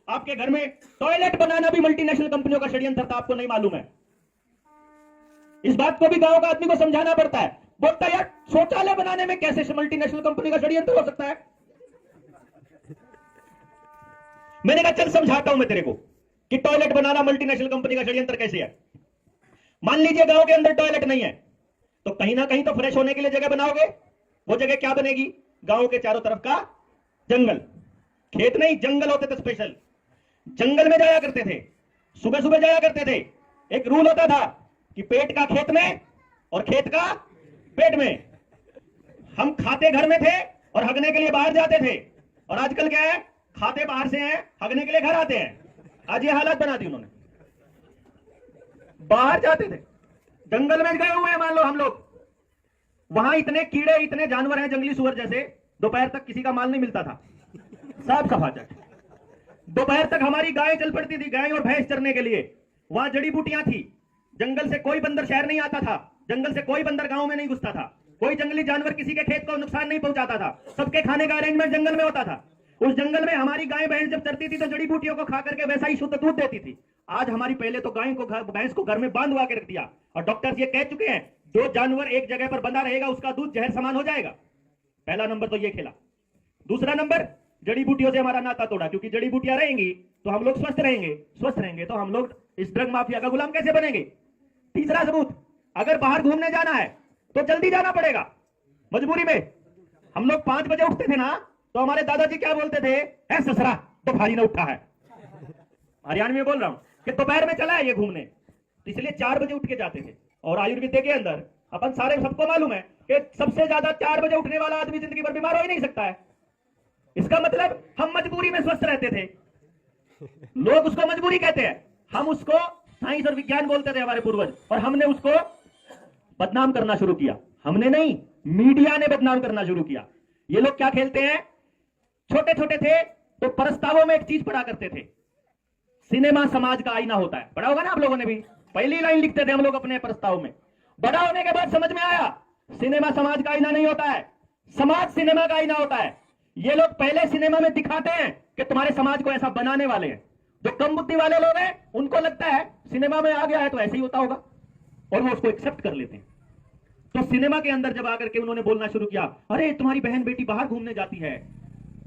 आपके घर में टॉयलेट बनाना भी मल्टीनेशनल कंपनियों का षड्यंत्र था, आपको नहीं मालूम है। इस बात को भी गांव का आदमी को समझाना पड़ता है। बोलता यार शौचालय बनाने में कैसे मल्टीनेशनल कंपनी का षड्यंत्र हो सकता है। मैंने कहा चल समझाता हूं मैं तेरे को कि टॉयलेट बनाना मल्टीनेशनल कंपनी का षड्यंत्र कैसे है। मान लीजिए गांव के अंदर टॉयलेट नहीं है, तो कहीं ना कहीं तो फ्रेश होने के लिए जगह बनाओगे। वो जगह क्या बनेगी? गांव के चारों तरफ का जंगल, खेत नहीं जंगल होते थे स्पेशल। जंगल में जाया करते थे, सुबह सुबह जाया करते थे। एक रूल होता था कि पेट का खेत में और खेत का पेट में। हम खाते घर में थे और हगने के लिए बाहर जाते थे। और आजकल क्या है, खाते बाहर से हैं, हगने के लिए घर आते हैं। आज ये हालत बना दी उन्होंने। बाहर जाते थे, जंगल में गए हुए हैं मान लो हम लोग, वहां इतने कीड़े इतने जानवर हैं जंगली सुअर जैसे, दोपहर तक किसी का माल नहीं मिलता था, साफ सफाचट। दोपहर तक हमारी गाय चल पड़ती थी, गाय और भैंस चरने के लिए। वहां जड़ी बूटियां थी, जंगल से कोई बंदर शहर नहीं आता था, जंगल से कोई बंदर गांव में नहीं घुसता था, कोई जंगली जानवर किसी के खेत को नुकसान नहीं पहुंचाता था। सबके खाने का अरेंजमेंट जंगल में होता था। उस जंगल में हमारी गाय भैंस जब चरती थी तो जड़ी बूटियों को खा करके वैसा ही शुद्ध दूध देती थी। आज हमारी पहले तो गाय को भैंस को घर में बांधवा के रख दिया, और डॉक्टर्स ये कह चुके हैं जो जानवर एक जगह पर बंधा रहेगा उसका दूध जहर समान हो जाएगा। पहला नंबर तो ये खेला। दूसरा नंबर, जड़ी बूटियों से हमारा नाता तोड़ा, क्योंकि जड़ी बूटियां रहेंगी तो हम लोग स्वस्थ रहेंगे, स्वस्थ रहेंगे तो हम लोग इस ड्रग माफिया का गुलाम कैसे बनेंगे। तीसरा सबूत, अगर बाहर घूमने जाना है तो जल्दी जाना पड़ेगा, मजबूरी में। हम लोग 5 बजे उठते थे ना, तो हमारे दादाजी क्या बोलते थे, ऐ ससरा तो भारी ना उठा है। हरियाणवी में बोल रहा हूं कि दोपहर में चला है ये घूमने, तो इसलिए 4 बजे उठ के जाते थे। और आयुर्वेद के अंदर अपन सारे सबको मालूम है कि सबसे ज्यादा 4 बजे उठने वाला आदमी जिंदगी भर बीमार हो ही नहीं सकता है। इसका मतलब हम मजबूरी में स्वस्थ रहते थे। लोग उसको मजबूरी कहते हैं, हम उसको साइंस और विज्ञान बोलते थे हमारे पूर्वज, और हमने उसको बदनाम करना शुरू किया। हमने नहीं, मीडिया ने बदनाम करना शुरू किया। ये लोग क्या खेलते हैं, छोटे छोटे थे तो प्रस्तावों में एक चीज पढ़ा करते थे, सिनेमा समाज का आईना होता है। पढ़ा होगा ना आप लोगों ने भी, पहली लाइन लिखते थे हम लोग अपने प्रस्ताव में। बड़ा होने के बाद समझ में आया सिनेमा समाज का आईना नहीं होता है, समाज सिनेमा का आईना होता है। ये लोग पहले सिनेमा में दिखाते हैं कि तुम्हारे समाज को ऐसा बनाने वाले हैं। जो कम बुद्धि वाले लोग हैं उनको लगता है सिनेमा में आ गया है तो ऐसे ही होता होगा, और वो उसको एक्सेप्ट कर लेते हैं। तो सिनेमा के अंदर जब आकर के उन्होंने बोलना शुरू किया, अरे तुम्हारी बहन बेटी बाहर घूमने जाती है,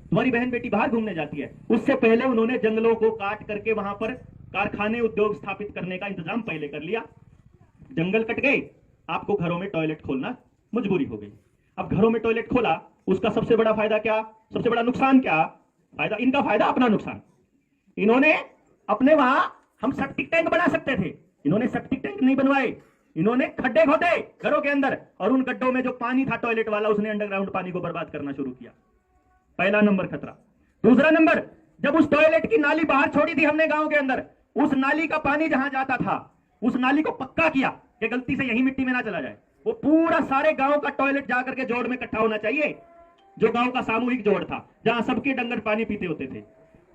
तुम्हारी बहन बेटी बाहर घूमने जाती है। उससे पहले उन्होंने जंगलों को काट करके वहां पर कारखाने उद्योग स्थापित करने का इंतजाम पहले कर लिया। जंगल कट गए, आपको घरों में टॉयलेट खोलना मजबूरी हो गई। अब घरों में टॉयलेट खोला, उसका सबसे बड़ा फायदा क्या, सबसे बड़ा नुकसान क्या? फायदा इनका, फायदा अपना नुकसान। इन्होंने अपने वहां, हम सेप्टिक टैंक बना सकते थे, इन्होंने सेप्टिक टैंक नहीं बनवाए, इन्होंने खड्डे खोदे घरों के अंदर, और उन गड्ढों में जो पानी था टॉयलेट वाला, उसने अंडरग्राउंड पानी को बर्बाद करना शुरू किया। पहला नंबर खतरा। दूसरा नंबर, जब उस टॉयलेट की नाली बाहर छोड़ी थी हमने गांव के अंदर, उस नाली का पानी जहां जाता था उस नाली को पक्का किया कि गलती से यही मिट्टी में ना चला जाए। वो पूरा सारे गांव का टॉयलेट जाकर के जोड़ में इकट्ठा होना चाहिए, जो गांव का सामूहिक जोड़ था जहां सबके डंगर पानी पीते होते थे।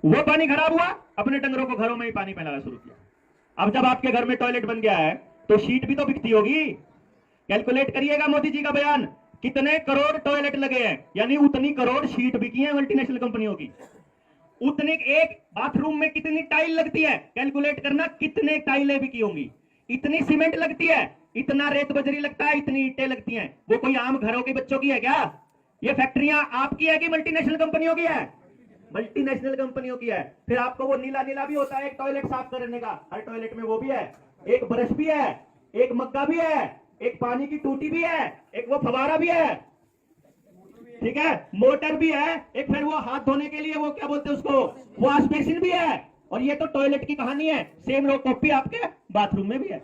वो पानी खराब हुआ, अपने डंगरों को घरों में ही पानी पिलाना शुरू किया। अब जब आपके घर में टॉयलेट बन गया है तो शीट भी तो बिकती होगी। कैलकुलेट करिएगा मोदी जी का बयान, कितने करोड़ टॉयलेट लगे हैं, यानी उतनी करोड़ शीट बिकी है मल्टीनेशनल कंपनियों की। उतनी एक बाथरूम में कितनी टाइल लगती है, कैलकुलेट करना कितने टाइलें बिकी होंगी। इतनी सीमेंट लगती है, इतना रेत बजरी लगता है, इतनी ईंटें लगती हैं। वो कोई आम घरों के बच्चों की है क्या? ये फैक्ट्रियां आपकी है कि मल्टीनेशनल कंपनियों की है? मल्टीनेशनल कंपनियों की है। फिर आपको वो नीला नीला भी होता है एक टॉयलेट साफ करने का, हर टॉयलेट में वो भी है, एक ब्रश भी है, एक मग्गा भी है, एक पानी की टूटी भी है, एक वो फवारा भी है, ठीक है, मोटर भी है, एक फिर वो हाथ धोने के लिए वो क्या बोलते हैं उसको, वॉश बेसिन भी है। और ये तो टॉयलेट की कहानी है, सेम रो कॉपी आपके बाथरूम में भी है।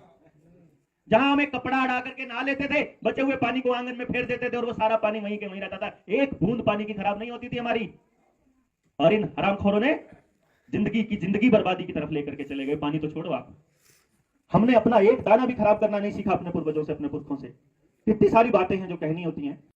जहां हमें कपड़ा अड़ा करके नहा लेते थे, बचे हुए पानी को आंगन में फेर देते थे और वो सारा पानी वहीं के वहीं रहता था, एक बूंद पानी की खराब नहीं होती थी हमारी। और इन हरामखोरों ने जिंदगी बर्बादी की तरफ लेकर के चले गए। पानी तो छोड़ो आप, हमने अपना एक दाना भी खराब करना नहीं सीखा अपने पूर्वजों से, अपने पुरखों से। इतनी सारी बातें हैं जो कहनी होती हैं।